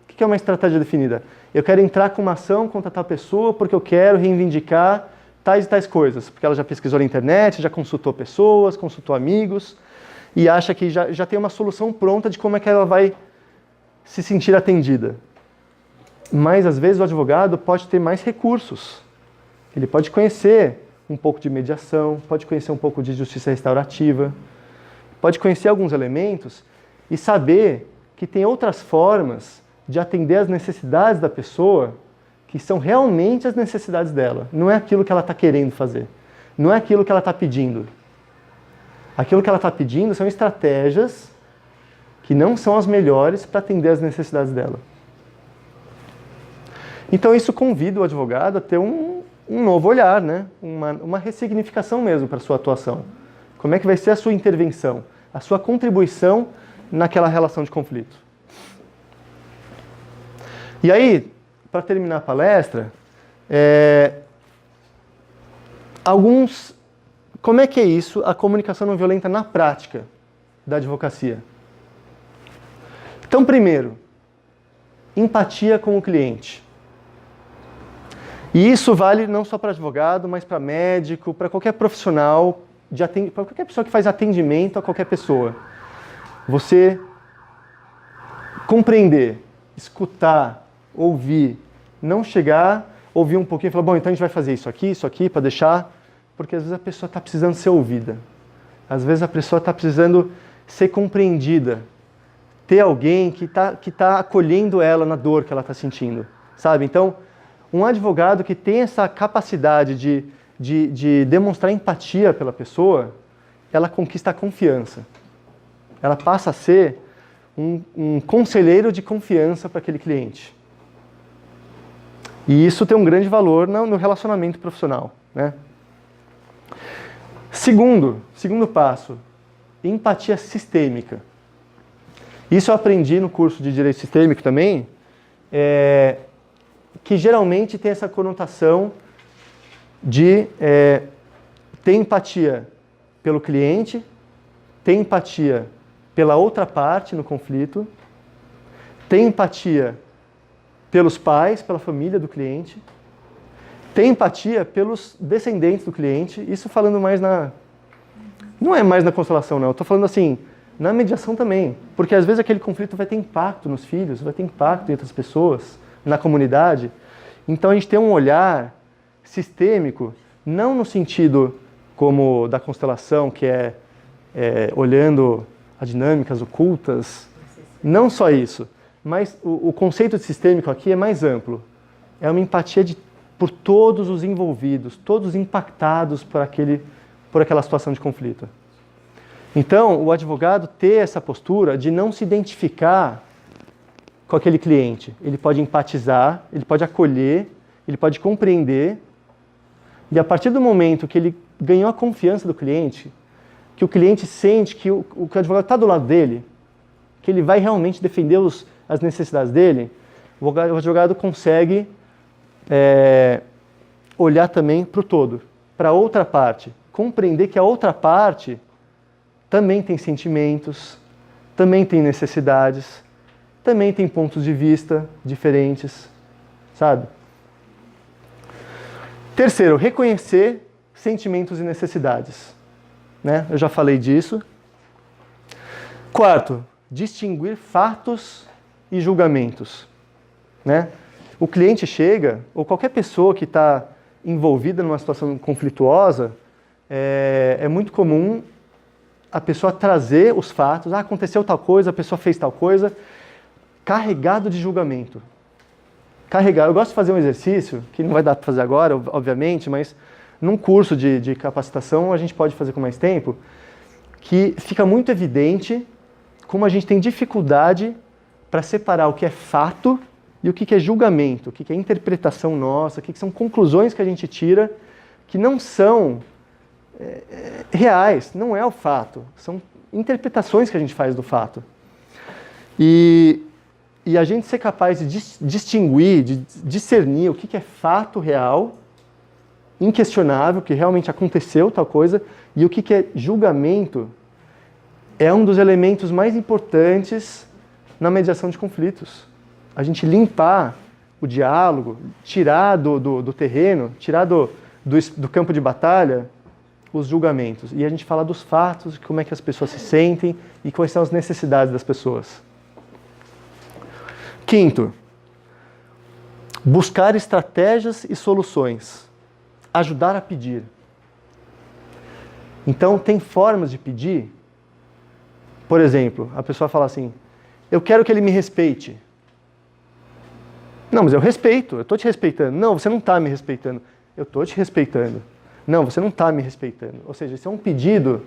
O que é uma estratégia definida? Eu quero entrar com uma ação contra tal pessoa porque eu quero reivindicar tais e tais coisas. Porque ela já pesquisou na internet, já consultou pessoas, consultou amigos e acha que já tem uma solução pronta de como é que ela vai se sentir atendida. Mas às vezes o advogado pode ter mais recursos. Ele pode conhecer um pouco de mediação, pode conhecer um pouco de justiça restaurativa, pode conhecer alguns elementos e saber que tem outras formas de atender às necessidades da pessoa que são realmente as necessidades dela. Não é aquilo que ela está querendo fazer. Não é aquilo que ela está pedindo. Aquilo que ela está pedindo são estratégias que não são as melhores para atender às necessidades dela. Então isso convida o advogado a ter um novo olhar, né? Uma ressignificação mesmo para a sua atuação. Como é que vai ser a sua intervenção, a sua contribuição naquela relação de conflito. E aí, para terminar a palestra, como é que é isso, a comunicação não violenta na prática da advocacia? Então, primeiro, empatia com o cliente. E isso vale não só para advogado, mas para médico, para qualquer profissional, para qualquer pessoa que faz atendimento a qualquer pessoa. Você compreender, escutar, ouvir, não chegar, ouvir um pouquinho e falar, bom, então a gente vai fazer isso aqui, para deixar, porque às vezes a pessoa está precisando ser ouvida. Às vezes a pessoa está precisando ser compreendida, ter alguém que tá acolhendo ela na dor que ela está sentindo, sabe? Então, um advogado que tem essa capacidade de demonstrar empatia pela pessoa, ela conquista a confiança. Ela passa a ser um conselheiro de confiança para aquele cliente. E isso tem um grande valor no relacionamento profissional, né? Segundo passo, empatia sistêmica. Isso eu aprendi no curso de Direito Sistêmico também, que geralmente tem essa conotação de ter empatia pelo cliente, ter empatia pela outra parte no conflito, ter empatia pelos pais, pela família do cliente, ter empatia pelos descendentes do cliente, isso falando mais não é mais na constelação, não, eu estou falando assim, na mediação também, porque às vezes aquele conflito vai ter impacto nos filhos, vai ter impacto em outras pessoas, na comunidade, então a gente tem um olhar sistêmico, não no sentido como da constelação, que é olhando as dinâmicas ocultas, não só isso, mas o conceito de sistêmico aqui é mais amplo. É uma empatia por todos os envolvidos, todos impactados por aquela situação de conflito. Então, o advogado ter essa postura de não se identificar com aquele cliente. Ele pode empatizar, ele pode acolher, ele pode compreender, e a partir do momento que ele ganhou a confiança do cliente, que o cliente sente que o advogado está do lado dele, que ele vai realmente defender as necessidades dele, o advogado consegue olhar também para o todo, para a outra parte, compreender que a outra parte também tem sentimentos, também tem necessidades, também tem pontos de vista diferentes, sabe? Terceiro, reconhecer sentimentos e necessidades, né? Eu já falei disso. Quarto, distinguir fatos e julgamentos, né? O cliente chega, ou qualquer pessoa que está envolvida numa situação conflituosa, é muito comum a pessoa trazer os fatos, aconteceu tal coisa, a pessoa fez tal coisa, carregado de julgamento. Eu gosto de fazer um exercício, que não vai dar para fazer agora, obviamente, mas num curso de capacitação a gente pode fazer com mais tempo, que fica muito evidente como a gente tem dificuldade para separar o que é fato e o que é julgamento, o que é interpretação nossa, o que são conclusões que a gente tira que não são reais, não é o fato, são interpretações que a gente faz do fato. E a gente ser capaz de distinguir, de discernir o que é fato real, inquestionável, que realmente aconteceu tal coisa, e o que é julgamento, é um dos elementos mais importantes na mediação de conflitos. A gente limpar o diálogo, tirar do terreno, tirar do campo de batalha os julgamentos. E a gente fala dos fatos, como é que as pessoas se sentem e quais são as necessidades das pessoas. Quinto, buscar estratégias e soluções. Ajudar a pedir. Então, tem formas de pedir. Por exemplo, a pessoa fala assim, eu quero que ele me respeite. Não, mas eu respeito, eu estou te respeitando. Não, você não está me respeitando. Eu estou te respeitando. Não, você não está me respeitando. Ou seja, isso é um pedido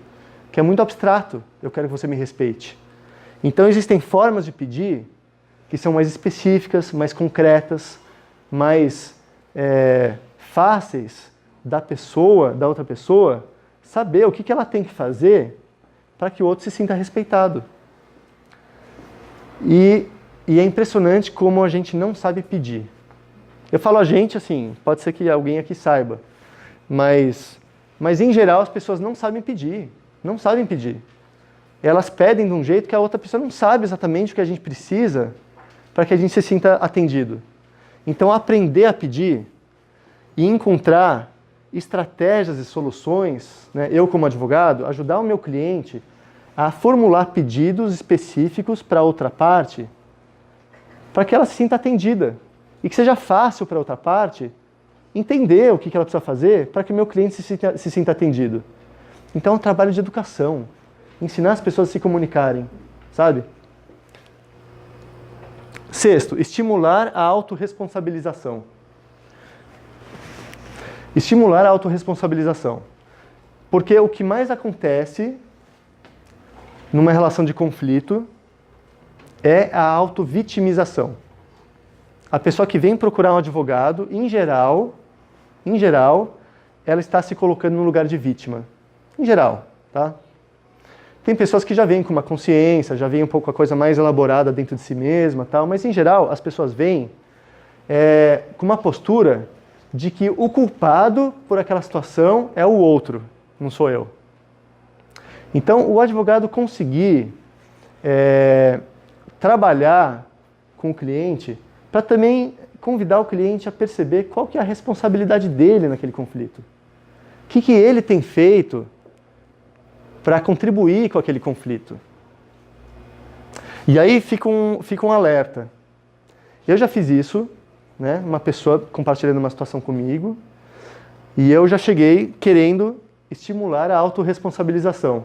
que é muito abstrato. Eu quero que você me respeite. Então, existem formas de pedir que são mais específicas, mais concretas, mais fáceis da outra pessoa, saber o que ela tem que fazer para que o outro se sinta respeitado. E é impressionante como a gente não sabe pedir. Eu falo a gente, assim, pode ser que alguém aqui saiba, mas em geral as pessoas não sabem pedir, não sabem pedir. Elas pedem de um jeito que a outra pessoa não sabe exatamente o que a gente precisa para que a gente se sinta atendido. Então, aprender a pedir e encontrar estratégias e soluções, né, eu como advogado, ajudar o meu cliente a formular pedidos específicos para a outra parte, para que ela se sinta atendida e que seja fácil para a outra parte entender o que ela precisa fazer para que o meu cliente se sinta atendido. Então é um trabalho de educação, ensinar as pessoas a se comunicarem, sabe? Sexto, estimular a autorresponsabilização. Estimular a autorresponsabilização. Porque o que mais acontece numa relação de conflito é a autovitimização. A pessoa que vem procurar um advogado, em geral, ela está se colocando no lugar de vítima. Em geral, tá? Tem pessoas que já vêm com uma consciência, já vêm um pouco a coisa mais elaborada dentro de si mesma, tal, mas em geral as pessoas vêm com uma postura de que o culpado por aquela situação é o outro, não sou eu. Então, o advogado conseguir trabalhar com o cliente para também convidar o cliente a perceber qual que é a responsabilidade dele naquele conflito. O que ele tem feito para contribuir com aquele conflito. E aí fica um alerta. Eu já fiz isso, né? Uma pessoa compartilhando uma situação comigo, e eu já cheguei querendo estimular a autorresponsabilização.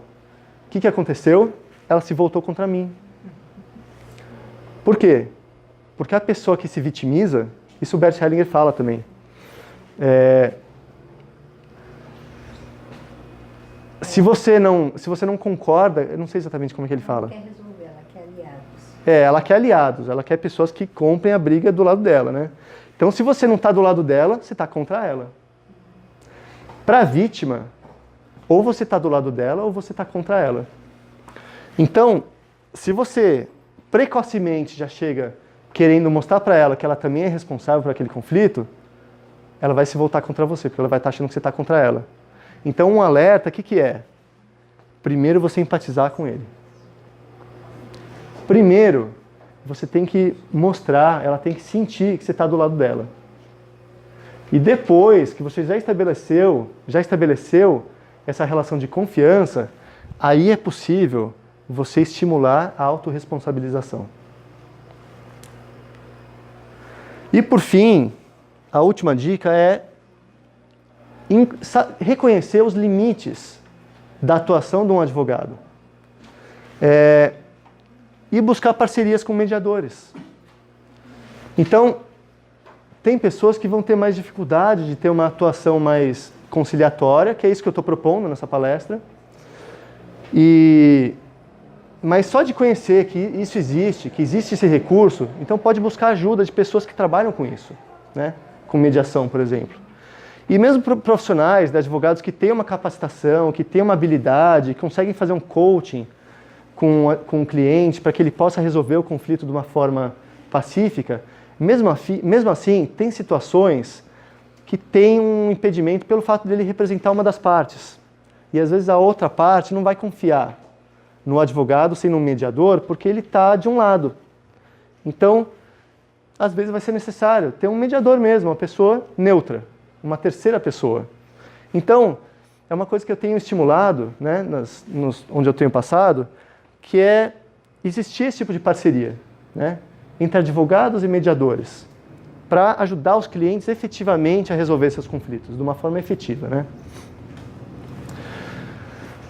O que aconteceu? Ela se voltou contra mim. Por quê? Porque a pessoa que se vitimiza, isso o Bert Hellinger fala também, se você não concorda, eu não sei exatamente como é que ele fala. Ela quer resolver, ela quer aliados. Ela quer aliados, ela quer pessoas que comprem a briga do lado dela, né? Então, se você não está do lado dela, você está contra ela. Para a vítima, ou você está do lado dela, ou você está contra ela. Então, se você precocemente já chega querendo mostrar para ela que ela também é responsável por aquele conflito, ela vai se voltar contra você, porque ela vai estar achando que você está contra ela. Então, um alerta, o que é? Primeiro, você empatizar com ele. Primeiro, você tem que mostrar, ela tem que sentir que você está do lado dela. E depois que você já estabeleceu essa relação de confiança, aí é possível você estimular a autorresponsabilização. E por fim, a última dica é reconhecer os limites da atuação de um advogado. E buscar parcerias com mediadores. Então, tem pessoas que vão ter mais dificuldade de ter uma atuação mais conciliatória, que é isso que eu estou propondo nessa palestra. Mas só de conhecer que isso existe, que existe esse recurso, então pode buscar ajuda de pessoas que trabalham com isso, né? Com mediação, por exemplo. E mesmo profissionais, advogados que têm uma capacitação, que têm uma habilidade, que conseguem fazer um coaching com o cliente para que ele possa resolver o conflito de uma forma pacífica, mesmo assim, tem situações que tem um impedimento pelo fato dele representar uma das partes. E às vezes a outra parte não vai confiar no advogado sendo um mediador porque ele está de um lado. Então, às vezes vai ser necessário ter um mediador mesmo, uma pessoa neutra, uma terceira pessoa. Então, é uma coisa que eu tenho estimulado, né, onde eu tenho passado, que é existir esse tipo de parceria, né, entre advogados e mediadores, para ajudar os clientes efetivamente a resolver seus conflitos, de uma forma efetiva, né?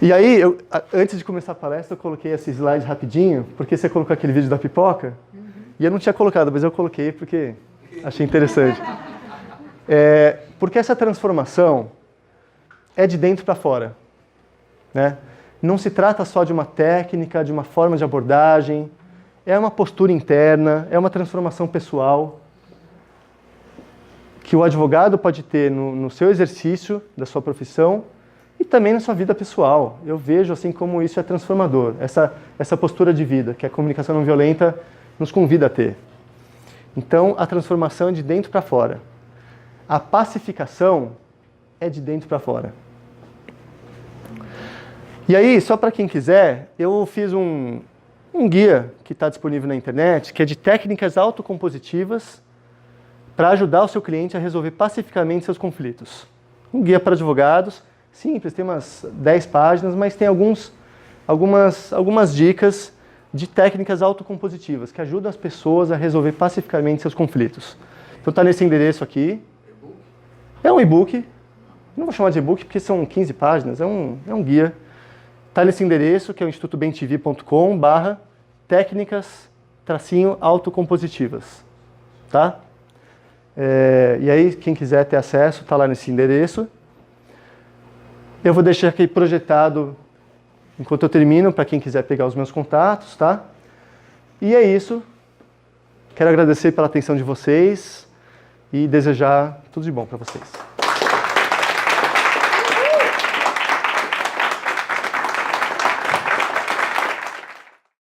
E aí, antes de começar a palestra, eu coloquei esse slide rapidinho, porque você colocou aquele vídeo da pipoca, e eu não tinha colocado, mas eu coloquei porque achei interessante. Porque essa transformação é de dentro para fora, né? Não se trata só de uma técnica, de uma forma de abordagem, é uma postura interna, é uma transformação pessoal que o advogado pode ter no seu exercício da sua profissão e também na sua vida pessoal. Eu vejo assim como isso é transformador, essa postura de vida que a comunicação não violenta nos convida a ter. Então, a transformação é de dentro para fora. A pacificação é de dentro para fora. E aí, só para quem quiser, eu fiz um guia que está disponível na internet, que é de técnicas autocompositivas para ajudar o seu cliente a resolver pacificamente seus conflitos. Um guia para advogados, simples, tem umas 10 páginas, mas tem algumas dicas de técnicas autocompositivas que ajudam as pessoas a resolver pacificamente seus conflitos. Então está nesse endereço aqui. É um e-book. Não vou chamar de e-book porque são 15 páginas, é um guia. Está nesse endereço, que é o institutobemtv.com/técnicas-autocompositivas. Tá? E aí, quem quiser ter acesso, está lá nesse endereço. Eu vou deixar aqui projetado, enquanto eu termino, para quem quiser pegar os meus contatos, tá? E é isso. Quero agradecer pela atenção de vocês e desejar tudo de bom para vocês.